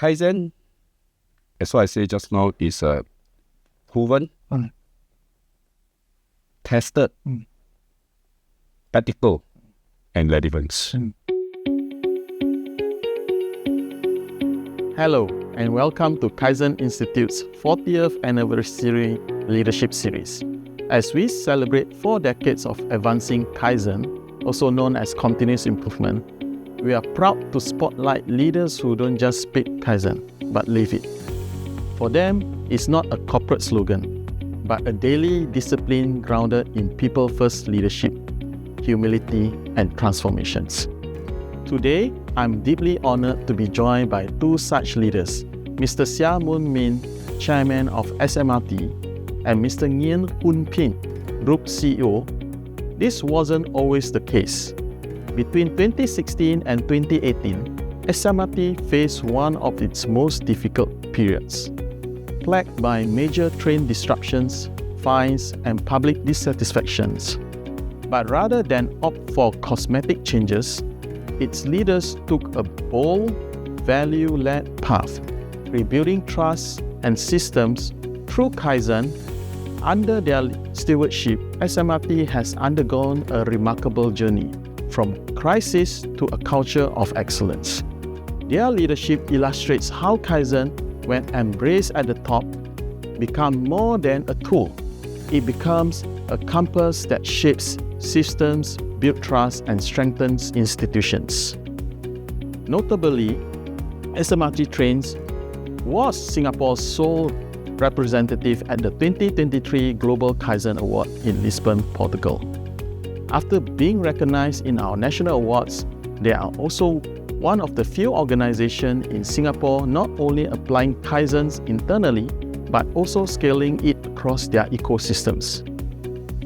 Kaizen, as what I said just now, is proven, tested, practical, and relevant. Hello, and welcome to Kaizen Institute's 40th Anniversary Leadership Series. As we celebrate 4 decades of advancing Kaizen, also known as continuous improvement, we are proud to spotlight leaders who don't just speak Kaizen, but live it. For them, it's not a corporate slogan, but a daily discipline grounded in people-first leadership, humility, and transformations. Today, I'm deeply honored to be joined by 2 such leaders, Mr. Seah Ming, Chairman of SMRT, and Mr. Ngien Hoon, Group CEO. This wasn't always the case. Between 2016 and 2018, SMRT faced one of its most difficult periods, plagued by major train disruptions, fines, and public dissatisfactions. But rather than opt for cosmetic changes, its leaders took a bold, value-led path, rebuilding trust and systems through Kaizen. Under their stewardship, SMRT has undergone a remarkable journey, from crisis to a culture of excellence. Their leadership illustrates how Kaizen, when embraced at the top, becomes more than a tool. It becomes a compass that shapes systems, builds trust, and strengthens institutions. Notably, SMRT Trains was Singapore's sole representative at the 2023 Global Kaizen Award in Lisbon, Portugal. After being recognized in our national awards, they are also one of the few organizations in Singapore not only applying Kaizens internally, but also scaling it across their ecosystems.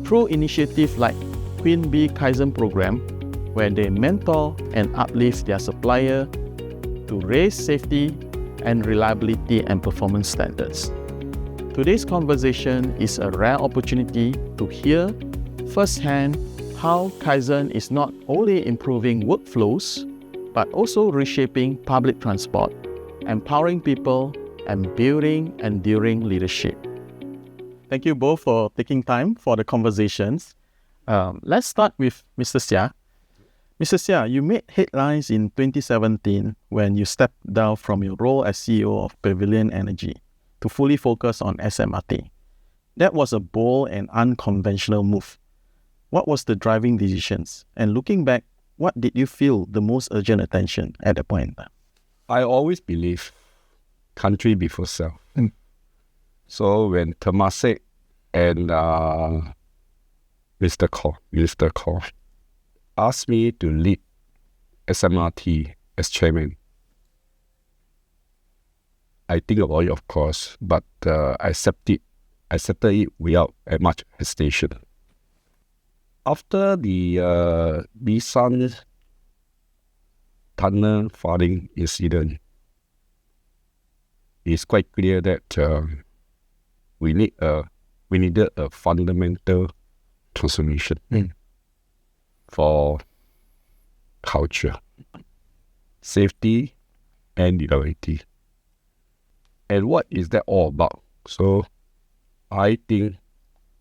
Through initiatives like Queen Bee Kaizen program, where they mentor and uplift their supplier to raise safety and reliability and performance standards. Today's conversation is a rare opportunity to hear firsthand how Kaizen is not only improving workflows, but also reshaping public transport, empowering people, and building enduring leadership. Thank you both for taking time for the conversations. Let's start with Mr. Seah. Mr. Seah, you made headlines in 2017 when you stepped down from your role as CEO of Pavilion Energy to fully focus on SMRT. That was a bold and unconventional move. What was the driving decisions? And looking back, what did you feel the most urgent attention at that point in time? I always believe country before self. So when Temasek and Mr. Kor asked me to lead SMRT as chairman, I think about it, of course, but I accepted it without much hesitation. After the Bishan tunnel flooding incident, it's quite clear that we needed a fundamental transformation for culture, safety, and reliability. And what is that all about? So I think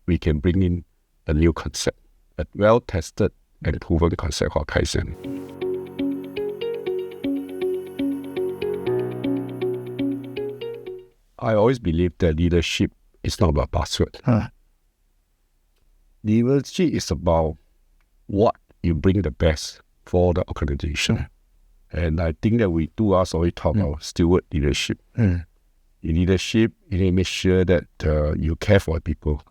we can bring in a new concept, a well-tested and proven concept called Kaizen. I always believe that leadership is not about buzzword. Leadership is about what you bring the best for the organization. And I think that we do also always talk about steward leadership. In leadership, you need to make sure that you care for people.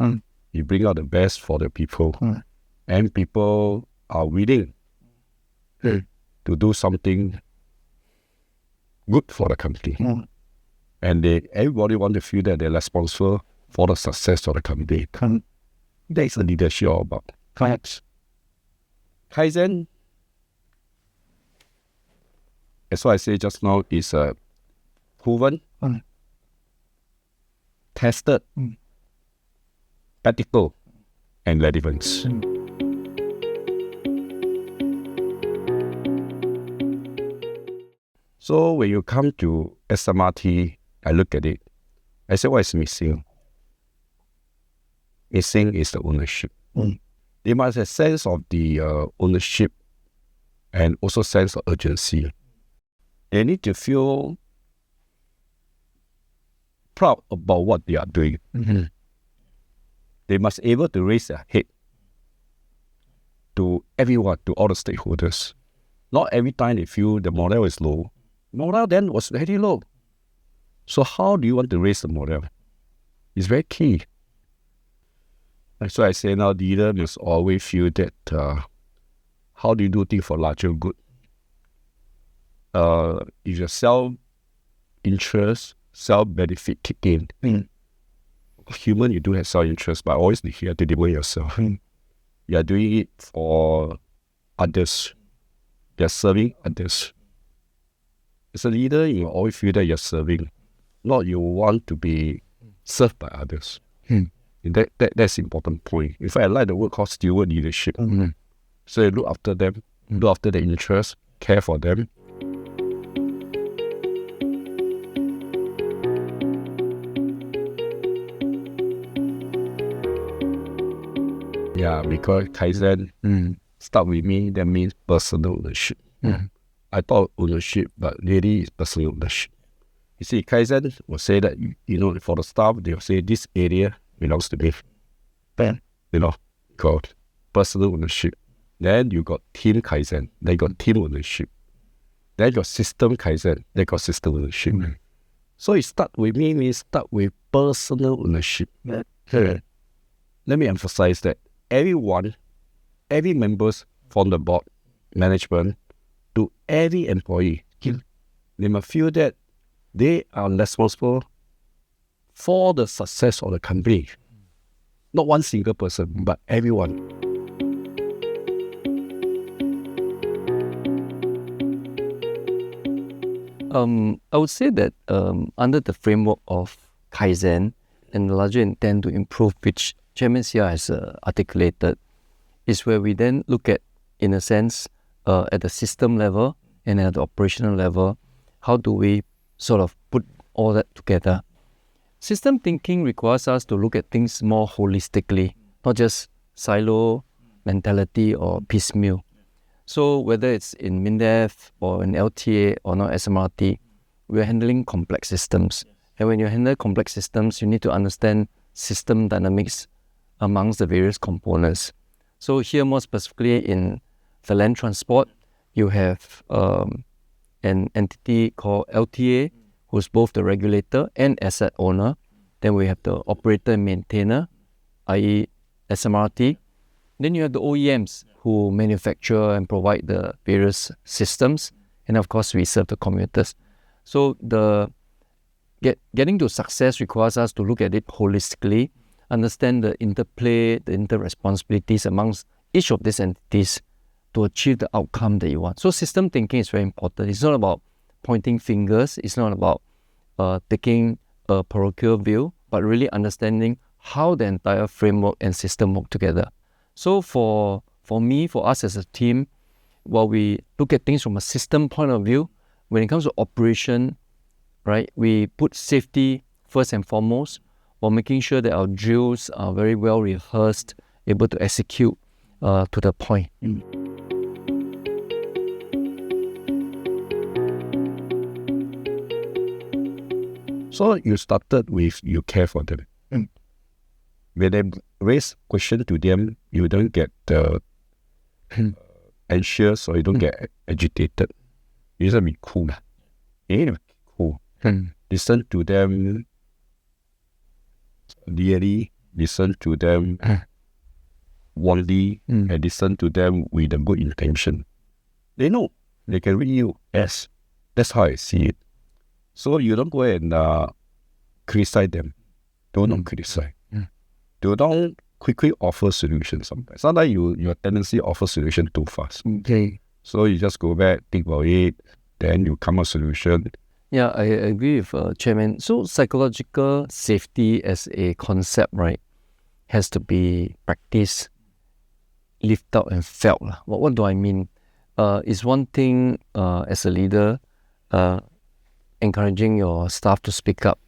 You bring out the best for the people. And people are willing to do something good for the company. And everybody wants to feel that they're responsible for the success of the company. That's the leadership all about. Kaizen, as what I said just now, is proven, tested, practical, and relevant. So when you come to SMRT, I look at it. I say, what is missing? Missing is the ownership. They must have sense of the ownership and also sense of urgency. They need to feel proud about what they are doing. They must be able to raise their head to everyone, to all the stakeholders. Not every time they feel the morale is low. Morale then was very low. So how do you want to raise the morale? It's very key. And so I say now, leader must always feel that how do you do things for larger good? If your self-interest, self-benefit kick in, human, you do have self-interest, but always you have to devote yourself. You are doing it for others. You are serving others. As a leader, you always feel that you are serving, not you want to be served by others. That's an important point. In fact, I like the word called steward leadership. So you look after them, look after their interests, care for them. Yeah, because Kaizen start with me, that means personal ownership. I thought ownership, but really it's personal ownership. You see, Kaizen will say that, for the staff, they will say this area belongs to me. Got personal ownership. Then you got team Kaizen, then you got team ownership. Then you got system Kaizen, then you got system ownership. So it start with me means start with personal ownership. Let me emphasize that everyone, every members from the board, management, to every employee, they must feel that they are responsible for the success of the company. Not one single person, but everyone. I would say that under the framework of Kaizen and the larger intent to improve, which Chairman Seah has articulated, is where we then look at, in a sense, at the system level and at the operational level, how do we sort of put all that together? System thinking requires us to look at things more holistically, not just silo mentality or piecemeal. So whether it's in MINDEF or in LTA or not SMRT, we're handling complex systems. And when you handle complex systems, you need to understand system dynamics amongst the various components. So here, more specifically in the land transport, you have an entity called LTA, who's both the regulator and asset owner. Then we have the operator and maintainer, i.e. SMRT. Then you have the OEMs who manufacture and provide the various systems. And of course, we serve the commuters. So getting to success requires us to look at it holistically, understand the interplay, the inter-responsibilities amongst each of these entities to achieve the outcome that you want. So system thinking is very important. It's not about pointing fingers. It's not about taking a parochial view, but really understanding how the entire framework and system work together. So for me, for us as a team, while we look at things from a system point of view, when it comes to operation, right, we put safety first and foremost, while making sure that our drills are very well rehearsed, able to execute to the point. So you started with you care for them. When they raise question to them, you don't get anxious or you don't get agitated. You just be cool. You need to be cool. Listen to them clearly, listen to them warmly, and listen to them with a good intention. They know. They can read you. Yes. That's how I see it. So you don't go and criticize them. Don't criticize. You don't quickly offer solutions sometimes. Sometimes your tendency offer solution too fast. Okay. So you just go back, think about it, then you come up with a solution. Yeah, I agree with Chairman. So psychological safety as a concept, right, has to be practiced, lived out and felt. What do I mean? It's one thing as a leader encouraging your staff to speak up,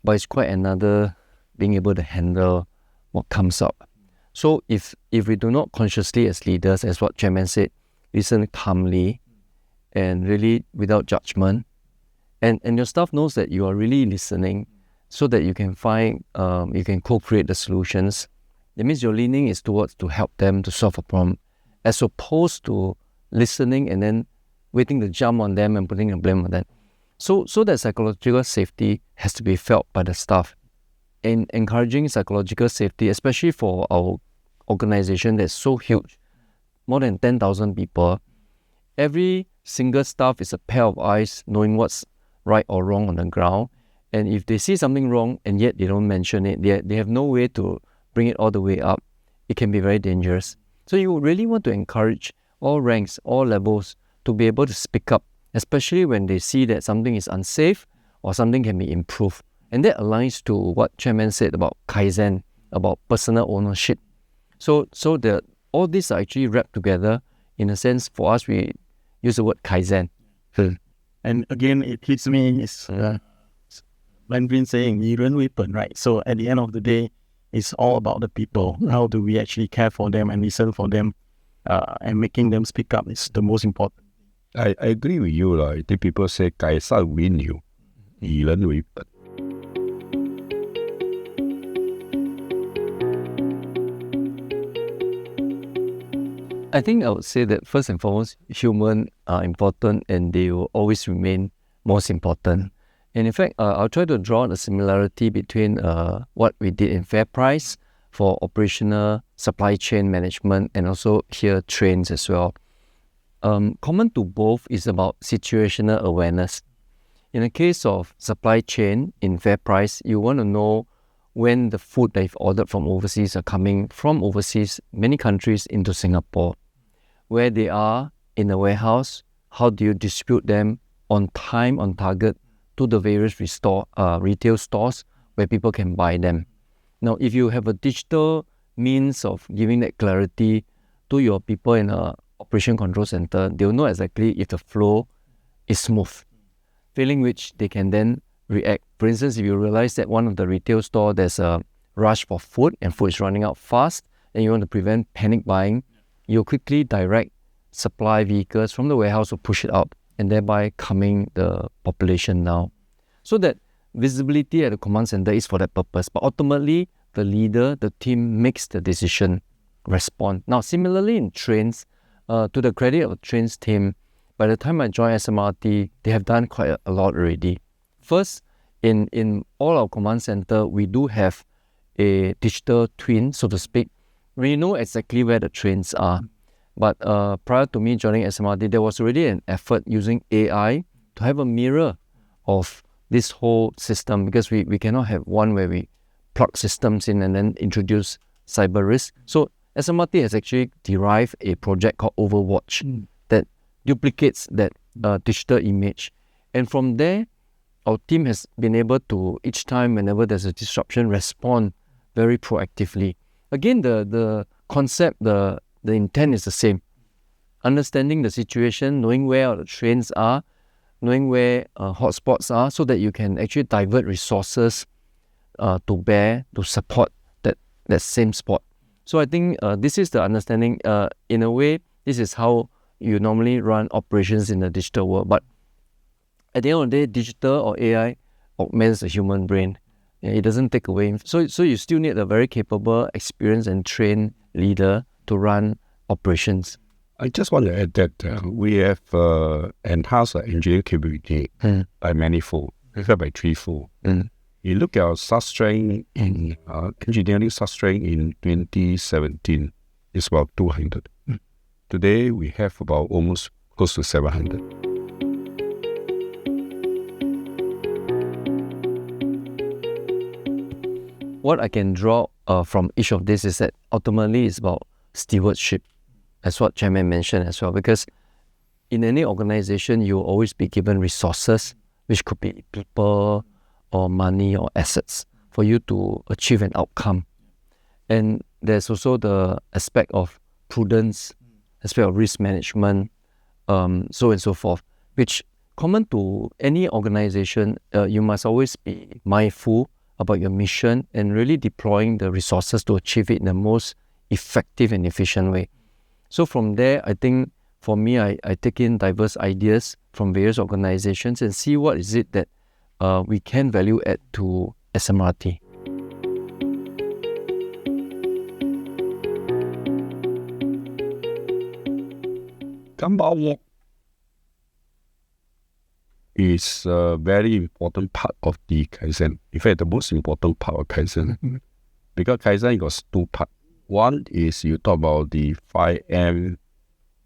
but it's quite another being able to handle what comes up. So if we do not consciously as leaders, as what Chairman said, listen calmly and really without judgment, and your staff knows that you are really listening so that you can find, you can co-create the solutions. That means your leaning is towards to help them to solve a problem, as opposed to listening and then waiting to jump on them and putting the blame on them. So that psychological safety has to be felt by the staff. And encouraging psychological safety, especially for our organization that's so huge, more than 10,000 people, every single staff is a pair of eyes knowing what's right or wrong on the ground. And if they see something wrong and yet they don't mention it, they have no way to bring it all the way up, it can be very dangerous. So you really want to encourage all ranks, all levels to be able to speak up, especially when they see that something is unsafe or something can be improved. And that aligns to what Chairman said about Kaizen, about personal ownership. So all these are actually wrapped together. In a sense, for us, we use the word Kaizen. And again, it hits me, it's Mandarin saying, 以人为本, right? So at the end of the day, it's all about the people. How do we actually care for them and listen for them, and making them speak up is the most important. I agree with you. I think people say 改善为牛，以人为本。I think I would say that first and foremost, humans are important and they will always remain most important. And in fact, I'll try to draw a similarity between what we did in FairPrice for operational supply chain management and also here trains as well. Common to both is about situational awareness. In the case of supply chain in FairPrice, you want to know when the food that you've ordered from overseas are coming from overseas, many countries into Singapore, where they are in the warehouse, how do you distribute them on time, on target to the various retail stores where people can buy them. Now, if you have a digital means of giving that clarity to your people in a operation control center, they'll know exactly if the flow is smooth, failing which they can then react. For instance, if you realize that one of the retail store there's a rush for food and food is running out fast and you want to prevent panic buying, you'll quickly direct supply vehicles from the warehouse to push it out and thereby calming the population down. So that visibility at the command center is for that purpose. But ultimately, the leader, the team makes the decision, respond. Now, similarly in trains, to the credit of the trains team, by the time I joined SMRT, they have done quite a lot already. First, in all our command center, we do have a digital twin, so to speak. We know exactly where the trains are. But prior to me joining SMRT, there was already an effort using AI to have a mirror of this whole system, because we cannot have one where we plug systems in and then introduce cyber risk. So SMRT has actually derived a project called Overwatch that duplicates that digital image. And from there, our team has been able to, each time whenever there's a disruption, respond very proactively. Again, the concept, the intent is the same. Understanding the situation, knowing where the trains are, knowing where hotspots are, so that you can actually divert resources to bear to support that same spot. So I think this is the understanding. In a way, this is how you normally run operations in the digital world. But at the end of the day, digital or AI augments the human brain. It doesn't take away. So you still need a very capable, experienced and trained leader to run operations. I just want to add that we have enhanced our engineering capability by manifold, in fact by threefold. You look at our substrate in engineering substrate in 2017, it's about 200. Today we have about almost close to 700. What I can draw from each of this is that ultimately it's about stewardship. That's what Chairman mentioned as well, because in any organization, you will always be given resources, which could be people or money or assets for you to achieve an outcome. And there's also the aspect of prudence, aspect of risk management, so and so forth, which common to any organization, you must always be mindful about your mission and really deploying the resources to achieve it in the most effective and efficient way. So from there, I think for me, I take in diverse ideas from various organizations and see what is it that we can value add to SMRT. Gemba Walk is a very important part of the Kaizen. In fact, the most important part of Kaizen. Because Kaizen got two parts. One is you talk about the 5M,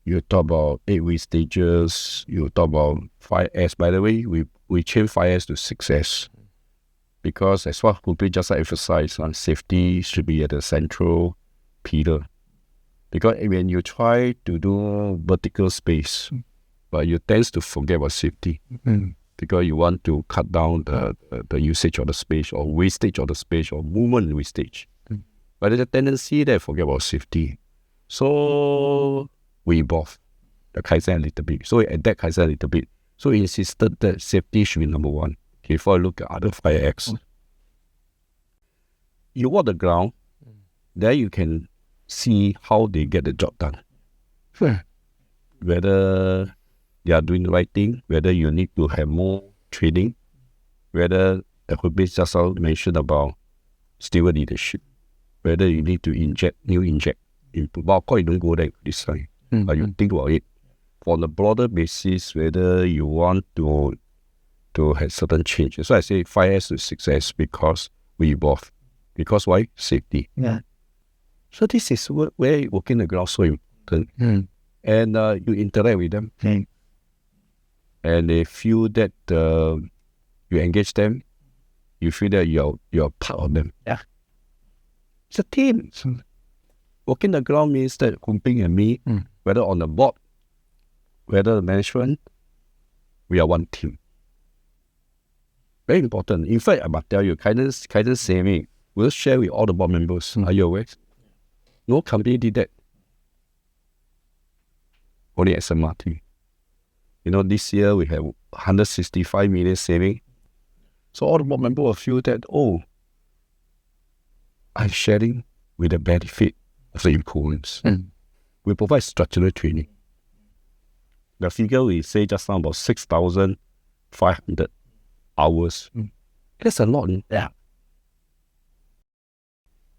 you talk about 8-week stages, you talk about 5S. By the way, we changed 5S to 6S. Because as what Hoon just emphasized, on safety should be at the central pillar. Because when you try to do vertical space, but you tend to forget about safety. Because you want to cut down the usage of the space or wastage of the space or movement wastage. But there's a tendency that I forget about safety. So we evolved the Kaizen a little bit. So we adapt Kaizen a little bit. So we insisted that safety should be number one. Okay, before I look at other 5X. You walk the ground, there you can see how they get the job done. Whether they are doing the right thing, whether you need to have more training, whether the Hoon just mentioned about steward leadership, whether you need to inject input. But of course, you don't go there this time. But you think about it. For the broader basis, whether you want to have certain changes. So I say 5S to 6S because we evolve. Because why? Safety. Yeah. So this is where working the ground is so important. And you interact with them. And they feel that you engage them, you feel that you're part of them. Yeah. It's a team. Working the ground means that Hoon and me, whether on the board, whether the management, we are one team. Very important. In fact, I must tell you, Kaizen saving, we'll share with all the board members. Are you aware? No company did that. Only SMRT. You know, this year we have 165 million saving. So all the board members will feel that, I'm sharing with the benefit of the improvements. We provide structural training. The figure we say just now about 6,500 hours. That's a lot. Yeah.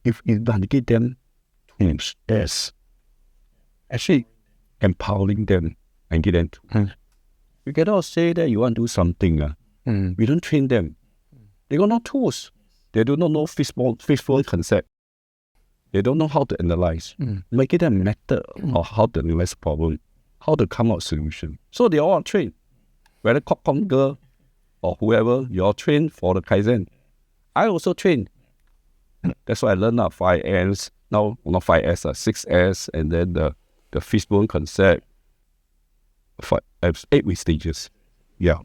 If you give them tools, yes. Actually, empowering them and give them tools. You cannot say that you want to do something. We don't train them. They got no tools. They do not know fishbone concept. They don't know how to analyze. Make it a method of how to analyze problem, how to come up with solution. So they all are trained. Whether Cock girl or whoever, you all trained for the Kaizen. I also trained. That's why I learned 5S, now not 5S, 6S, and then the fishbone concept. 8-week stages. Yeah.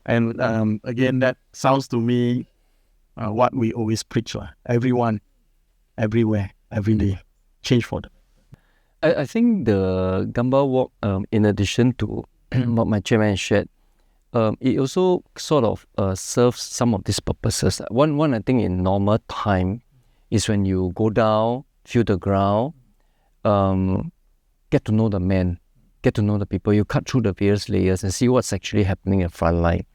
And again, that sounds to me what we always preach. Everyone, everywhere, every day, change for them. I think the Gemba Walk, in addition to what my chairman shared, it also sort of serves some of these purposes. One I think in normal time is when you go down, feel the ground, get to know the man, get to know the people. You cut through the various layers and see what's actually happening in front line.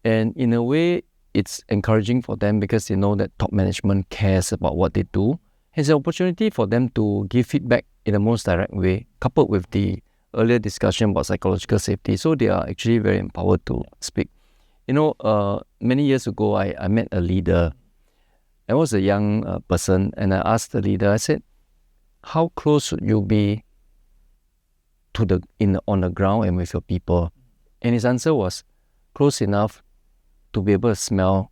And in a way, it's encouraging for them because they know that top management cares about what they do. It's an opportunity for them to give feedback in the most direct way, coupled with the earlier discussion about psychological safety. So they are actually very empowered to speak. You know, many years ago, I met a leader. I was a young person, and I asked the leader, I said, how close should you be to on the ground and with your people? And his answer was, close enough to be able to smell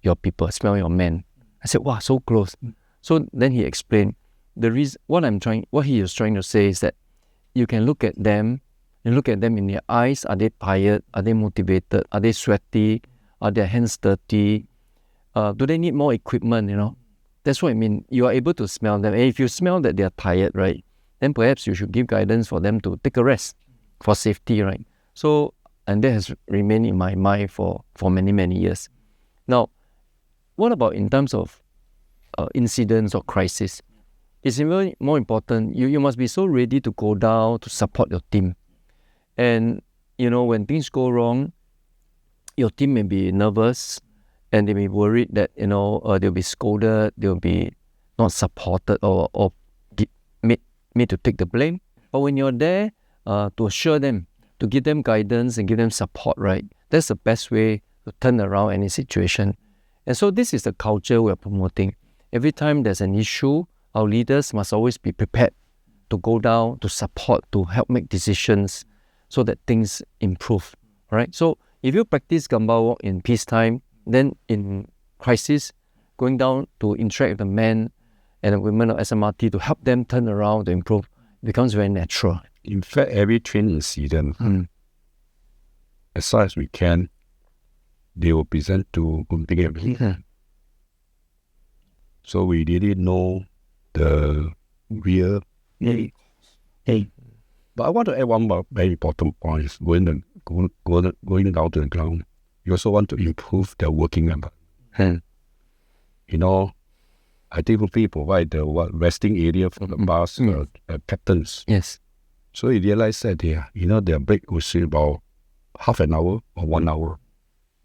your people, smell your men. I said, wow, so close. So then he explained the reason. What he was trying to say is that you can look at them, and look at them in their eyes. Are they tired? Are they motivated? Are they sweaty? Are their hands dirty? Do they need more equipment? You know, that's what I mean. You are able to smell them. And if you smell that they are tired, right, then perhaps you should give guidance for them to take a rest for safety, right? So And that has remained in my mind for many, many years. Now, what about in terms of incidents or crisis? It's even more important. You must be so ready to go down to support your team. And, when things go wrong, your team may be nervous and they may be worried that, they'll be scolded, they'll be not supported or made to take the blame. But when you're there to assure them, to give them guidance and give them support, right? That's the best way to turn around any situation. And so this is the culture we're promoting. Every time there's an issue, our leaders must always be prepared to go down, to support, to help make decisions so that things improve, right? So if you practice Gemba Walk in peacetime, then in crisis, going down to interact with the men and the women of SMRT to help them turn around, to improve, becomes very natural. In fact, every train incident, as far as we can, they will present to Ming and me. So we really know the real. But I want to add one more very important point. Going down to the ground, you also want to improve their working environment. I think we provide the resting area for the bus captains. Yes. So you realize that their break was about half an hour or 1 hour.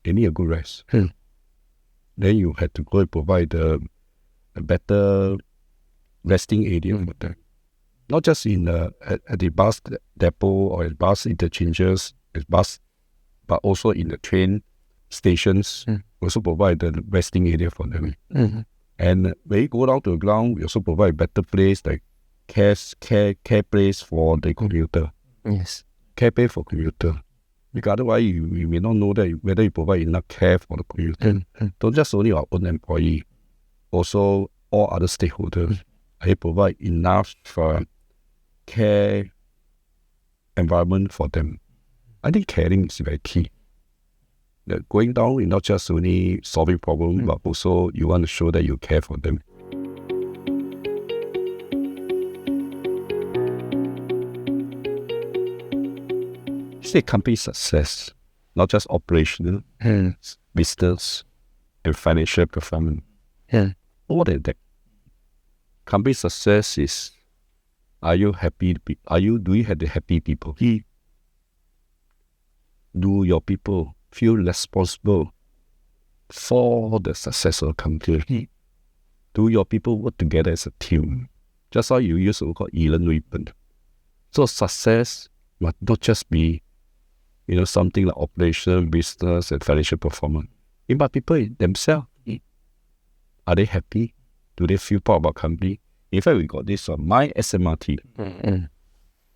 They need a good rest. Then you had to go and provide a better resting area for them. Not just at the bus depot or at bus interchanges, but also in the train stations. Also provide the resting area for them. And when you go down to the ground, we also provide better place like care place for the commuter. Yes. Care place for commuter. Because otherwise you may not know that whether you provide enough care for the commuter. Don't just only our own employee, also all other stakeholders. I provide enough care environment for them. I think caring is very key. Going down is not just only solving problems, but also you want to show that you care for them. Say company success, not just operational, business, and financial performance. More than that, company success is: are you happy? Do you have the happy people? Do your people feel responsible for the success of the company? Do your people work together as a team? Just how you use so-called Elon weapon. So success must not just be, something like operation, business, and financial performance. But people themselves, are they happy? Do they feel proud about company? In fact, we got this my SMRT.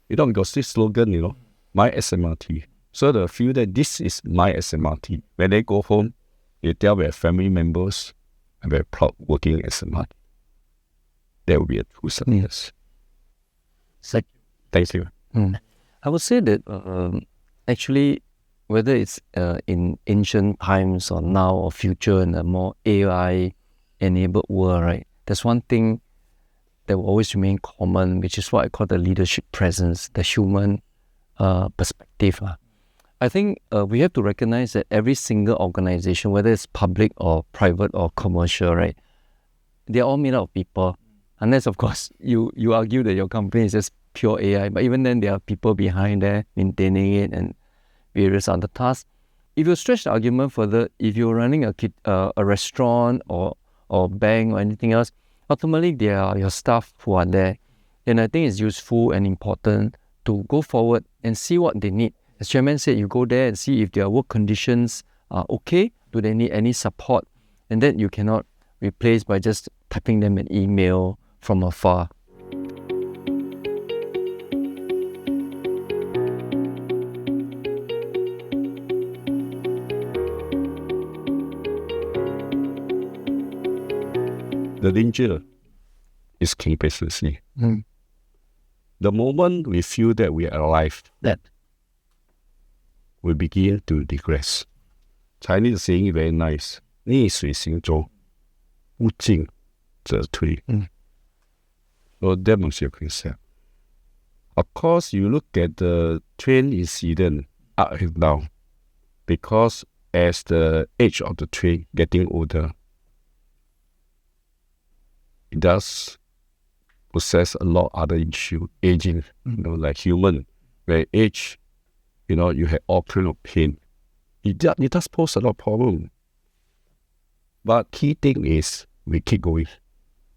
We got this slogan, my SMRT. So they feel that this is my SMRT. When they go home, they tell their family members, I'm very proud working at SMRT. That will be a true success. Thank you. I would say that actually, whether it's in ancient times or now or future in a more AI-enabled world, right? There's one thing that will always remain common, which is what I call the leadership presence, the human perspective. I think we have to recognize that every single organization, whether it's public or private or commercial, right, they're all made up of people. Unless, of course, you argue that your company is just pure AI, but even then there are people behind there maintaining it and various other tasks. If you stretch the argument further, if you're running a restaurant or bank or anything else, ultimately they are your staff who are there. And I think it's useful and important to go forward and see what they need. As Chairman said, you go there and see if their work conditions are okay. Do they need any support? And that you cannot replace by just typing them an email from afar. The danger is complacency. The moment we feel that we are alive, that we begin to digress. Chinese saying is very nice. 逆水行舟，不进则退。So that must be a concept. Of course, you look at the train incident up and down. because as the age of the train getting older, it does possess a lot of other issue, aging, like human, where age, you have all kind of pain. It does pose a lot of problem. But key thing is we keep going,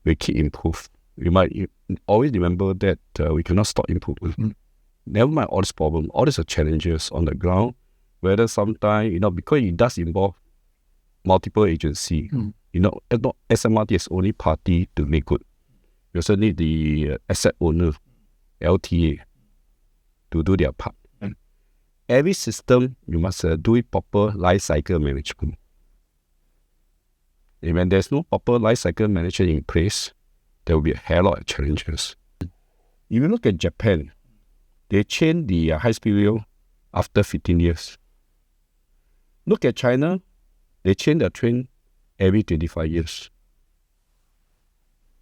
we keep improve. We might always remember that we cannot stop improvement. Never mind all this problem, all these are challenges on the ground, whether sometimes, because it does involve multiple agency. SMRT is only party to make good. You also need the asset owner, LTA, to do their part. Every system, you must do it proper life cycle management. And when there's no proper life cycle management in place, there will be a hell lot of challenges. If you look at Japan, they changed the high-speed rail after 15 years. Look at China, they change the train every 25 years.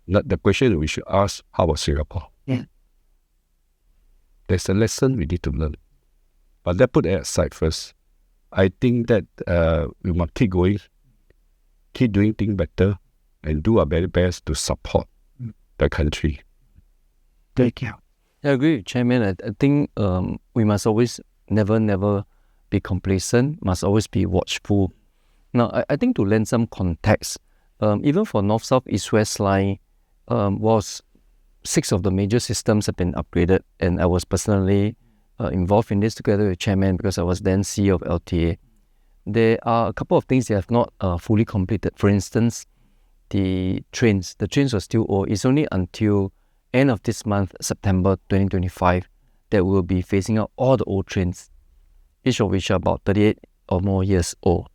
Now, the question we should ask, how about Singapore? Yeah. There's a lesson we need to learn. But let's put that aside first. I think that we must keep going, keep doing things better, and do our very best to support the country. Thank you. I agree with Chairman. I think we must always never be complacent, must always be watchful. Now, I think to lend some context, even for North-South, East-West line, was 6 of the major systems have been upgraded, and I was personally involved in this together with Chairman because I was then CEO of LTA. There are a couple of things that have not fully completed. For instance, the trains are still old. It's only until end of this month, September 2025, that we'll be phasing out all the old trains, each of which are about 38 or more years old.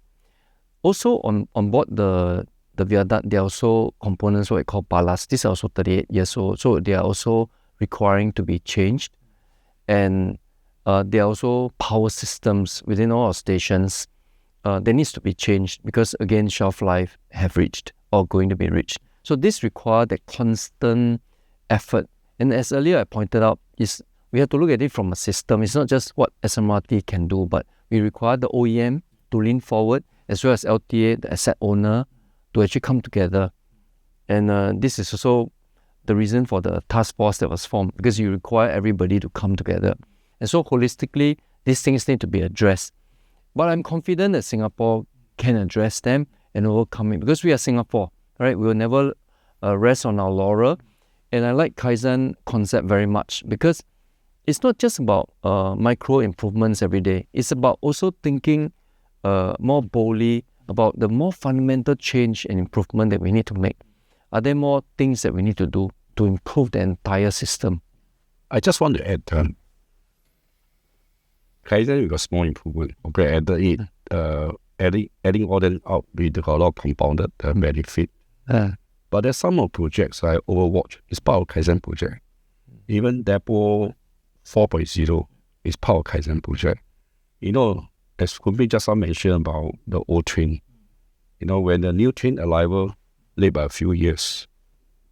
Also on board the viaduct, there are also components what we call ballast. These are also 38 years old, so they are also requiring to be changed. And there are also power systems within all our stations. They needs to be changed because again, shelf life have reached or going to be reached. So this requires that constant effort. And as earlier I pointed out, is we have to look at it from a system. It's not just what SMRT can do, but we require the OEM to lean forward, as well as LTA, the asset owner, to actually come together. And this is also the reason for the task force that was formed, because you require everybody to come together. And so holistically, these things need to be addressed. But I'm confident that Singapore can address them and overcome it, because we are Singapore, right? We will never rest on our laurel. And I like Kaizen concept very much, because it's not just about micro improvements every day. It's about also thinking more boldly about the more fundamental change and improvement that we need to make. Are there more things that we need to do to improve the entire system? I just want to add, Kaizen, we got small improvement. Okay, adding all that out with a lot of compounded benefit. But there's some more projects like Overwatch. It's part of Kaizen project. Even Depot 4.0 is part of Kaizen project. As Hoon just mentioned about the old train, when the new train arrival late by a few years,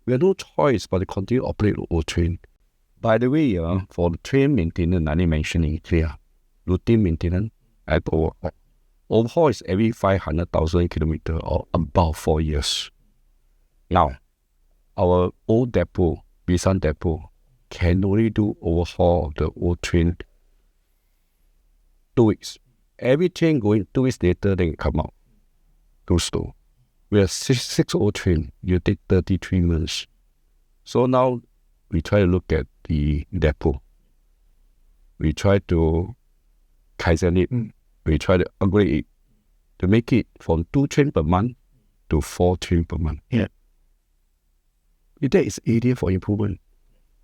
we have no choice but to continue to operate the old train. By the way, for the train maintenance, I didn't mention it clear. Routine maintenance and overhaul. Overhaul is every 500,000 kilometers or about 4 years. Now, our old depot, Bishan depot, can only do overhaul of the old train 2 weeks. Every train going 2 weeks later, then come out. Too slow. We have 6 old train. You take 33 months. So now we try to look at the depot. We try to Kaizen it. We try to upgrade it to make it from 2 trains per month to 4 trains per month. Yeah. That is area for improvement.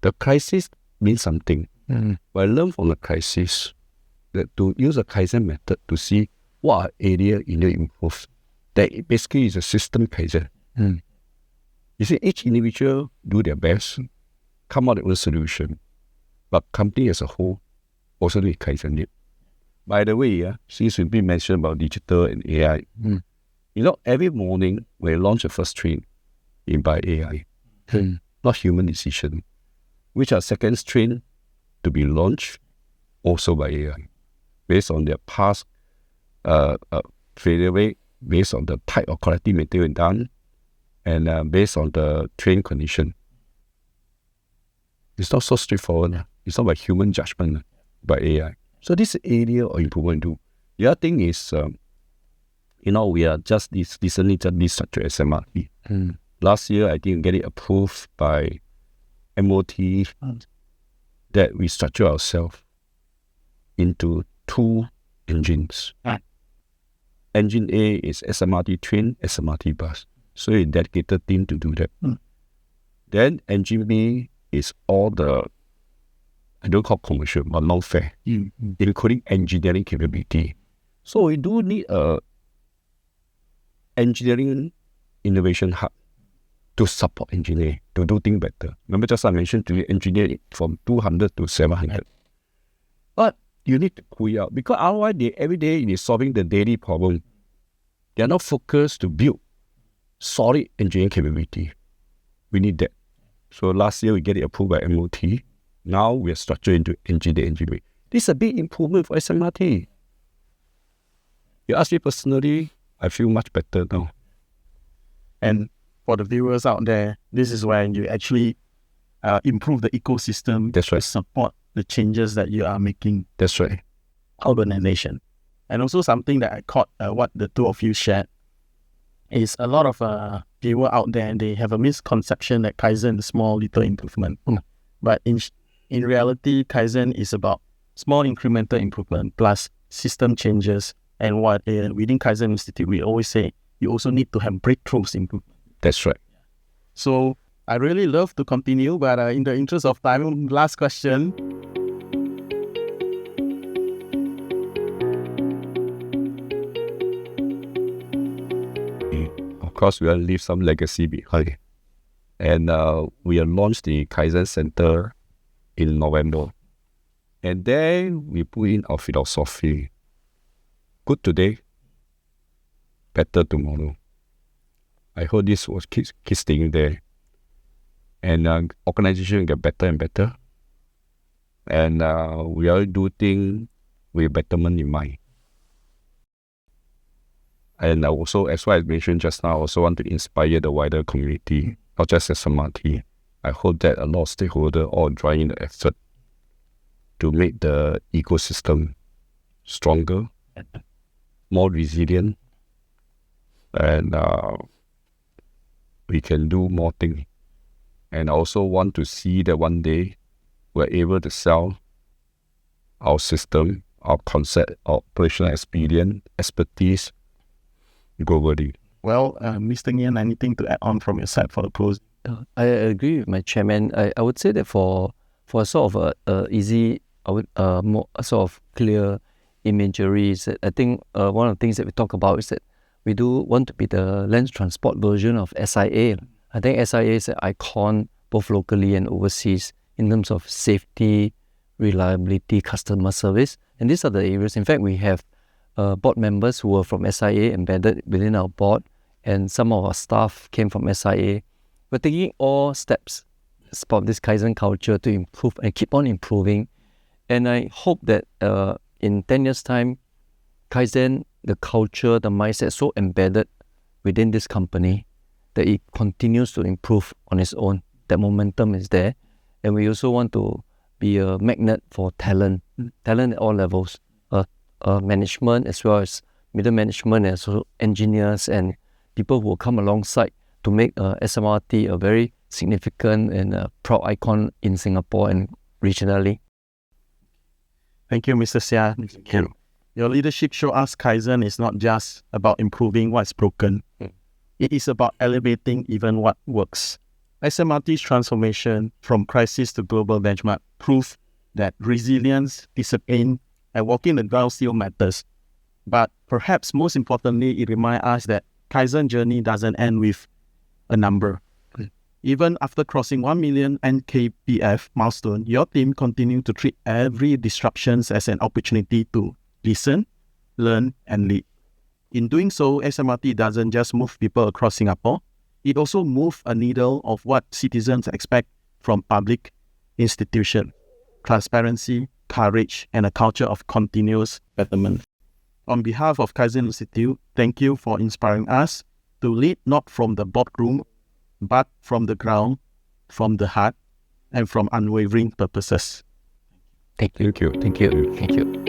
The crisis means something. But I learned from the crisis that to use a Kaizen method to see what area you need to improve. That basically is a system Kaizen. You see, each individual do their best, come out with a solution. But company as a whole also need Kaizen it. By the way, since we've been mentioned about digital and AI, every morning when we launch the first train, in by AI, not human decision, which are second train to be launched also by AI, based on their past failure rate based on the type of quality material done and based on the train condition. It's not so straightforward. It's not by human judgment, by AI. So this area of improvement too. The other thing is, we are just recently just restructured SMRT. Last year, I think get it approved by MOT that we structure ourselves into 2 engines. Engine A is SMRT train, SMRT bus. So a dedicated team to do that. Then engine B is all the, I don't call commercial, but non-fair, including engineering capability. So we do need a engineering innovation hub to support engineering, to do things better. Remember just I mentioned to you, engineering from 200 to 700. But you need to pull it out because otherwise every day it is solving the daily problem. They are not focused to build solid engineering capability. We need that. So last year we get it approved by MOT. Now we are structured into engineering. This is a big improvement for SMRT. You ask me personally, I feel much better now. And for the viewers out there, this is when you actually improve the ecosystem. That's right. To support the changes that you are making. That's right. Urbanization. And also something that I caught what the two of you shared is a lot of people out there, they have a misconception that Kaizen is small little improvement. But in reality, Kaizen is about small incremental improvement plus system changes. And what within Kaizen Institute, we always say you also need to have breakthroughs improvement. That's right. So I really love to continue, but in the interest of time, last question. Of course, we will leave some legacy behind. And we have launched the Kaizen Center in November. And then we put in our philosophy. Good today, better tomorrow. I hope this will keep staying there. And organization get better and better. And we all do things with betterment in mind. And also, as I mentioned just now, I also want to inspire the wider community, not just SMRT. I hope that a lot of stakeholders all join in the effort to make the ecosystem stronger, more resilient, and we can do more things. And I also want to see that one day we're able to sell our system, our concept, our operational experience, expertise globally. Well, Mr. Ngien, anything to add on from your side for the close? I agree with my chairman. I would say that for sort of a easy, more sort of clear imagery is that I think one of the things that we talk about is that we do want to be the land transport version of SIA. I think SIA is an icon both locally and overseas in terms of safety, reliability, customer service. And these are the areas. In fact, we have board members who were from SIA embedded within our board, and some of our staff came from SIA. We're taking all steps as part of this Kaizen culture to improve and keep on improving. And I hope that in 10 years' time, Kaizen, the culture, the mindset is so embedded within this company that it continues to improve on its own. That momentum is there. And we also want to be a magnet for talent at all levels, management as well as middle management, and also engineers and people who will come alongside to make SMRT a very significant and proud icon in Singapore and regionally. Thank you, Mr. Seah. Thank you. Your leadership show us Kaizen is not just about improving what's broken. It is about elevating even what works. SMRT's transformation from crisis to global benchmark proves that resilience, discipline, and walking the ground still matters. But perhaps most importantly, it reminds us that Kaizen journey doesn't end with a number. Even after crossing 1 million NKPF milestone, your team continue to treat every disruption as an opportunity to listen, learn, and lead. In doing so, SMRT doesn't just move people across Singapore, it also moves a needle of what citizens expect from public institutions: transparency, courage, and a culture of continuous betterment. On behalf of Kaizen Institute, thank you for inspiring us to lead not from the boardroom, but from the ground, from the heart, and from unwavering purposes. Thank you. Thank you. Thank you. Thank you.